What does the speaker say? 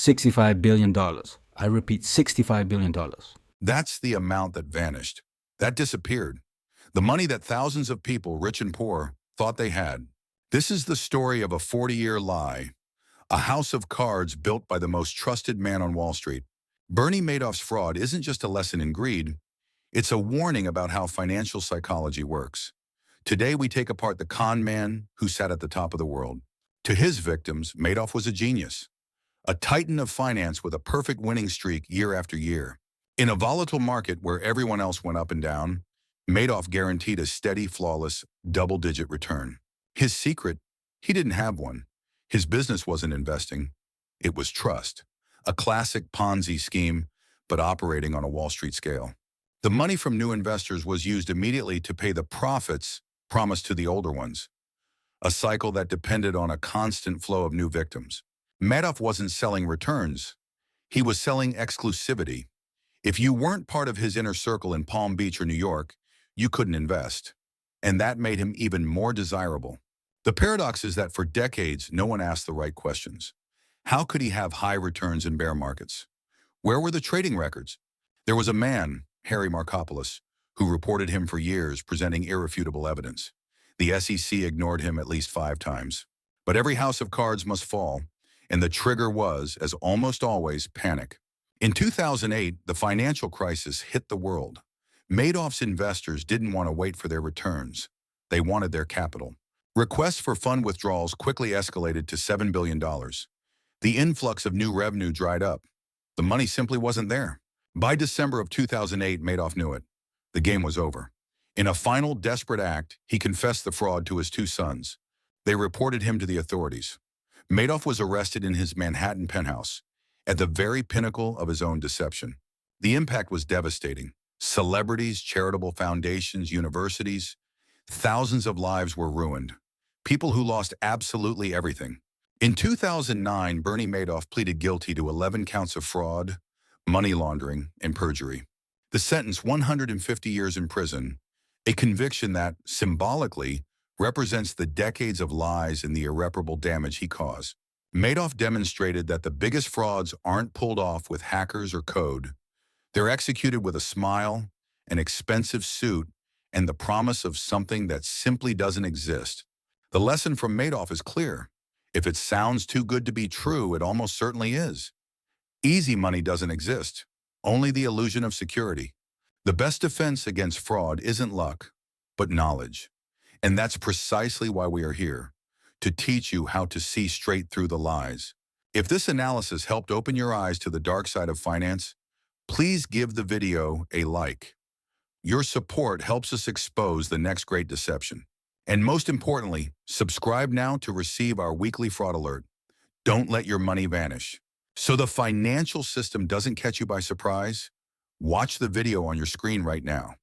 $65 billion. I repeat, $65 billion. That's the amount that vanished. That disappeared. The money that thousands of people, rich and poor, thought they had. This is the story of a 40-year lie, a house of cards built by the most trusted man on Wall Street. Bernie Madoff's fraud isn't just a lesson in greed, it's a warning about how financial psychology works. Today we take apart the con man who sat at the top of the world. To his victims, Madoff was a genius, a titan of finance with a perfect winning streak year after year. In a volatile market where everyone else went up and down, Madoff guaranteed a steady, flawless, double-digit return. His secret? He didn't have one. His business wasn't investing. It was trust. A classic Ponzi scheme, but operating on a Wall Street scale. The money from new investors was used immediately to pay the profits promised to the older ones, a cycle that depended on a constant flow of new victims. Madoff wasn't selling returns. He was selling exclusivity. If you weren't part of his inner circle in Palm Beach or New York, you couldn't invest. And that made him even more desirable. The paradox is that for decades, no one asked the right questions. How could he have high returns in bear markets? Where were the trading records? There was a man, Harry Markopolos, who reported him for years, presenting irrefutable evidence. The SEC ignored him at least 5 times. But every house of cards must fall, and the trigger was, as almost always, panic. In 2008, the financial crisis hit the world. Madoff's investors didn't want to wait for their returns. They wanted their capital. Requests for fund withdrawals quickly escalated to $7 billion. The influx of new revenue dried up. The money simply wasn't there. By December of 2008, Madoff knew it. The game was over. In a final desperate act, he confessed the fraud to his 2 sons. They reported him to the authorities. Madoff was arrested in his Manhattan penthouse, at the very pinnacle of his own deception. The impact was devastating. Celebrities, charitable foundations, universities, thousands of lives were ruined. People who lost absolutely everything. In 2009, Bernie Madoff pleaded guilty to 11 counts of fraud, money laundering, and perjury. The sentence, 150 years in prison, a conviction that, symbolically, represents the decades of lies and the irreparable damage he caused. Madoff demonstrated that the biggest frauds aren't pulled off with hackers or code. They're executed with a smile, an expensive suit, and the promise of something that simply doesn't exist. The lesson from Madoff is clear. If it sounds too good to be true, it almost certainly is. Easy money doesn't exist, only the illusion of security. The best defense against fraud isn't luck, but knowledge. And that's precisely why we are here, to teach you how to see straight through the lies. If this analysis helped open your eyes to the dark side of finance, please give the video a like. Your support helps us expose the next great deception. And most importantly, subscribe now to receive our weekly fraud alert. Don't let your money vanish. So the financial system doesn't catch you by surprise, watch the video on your screen right now.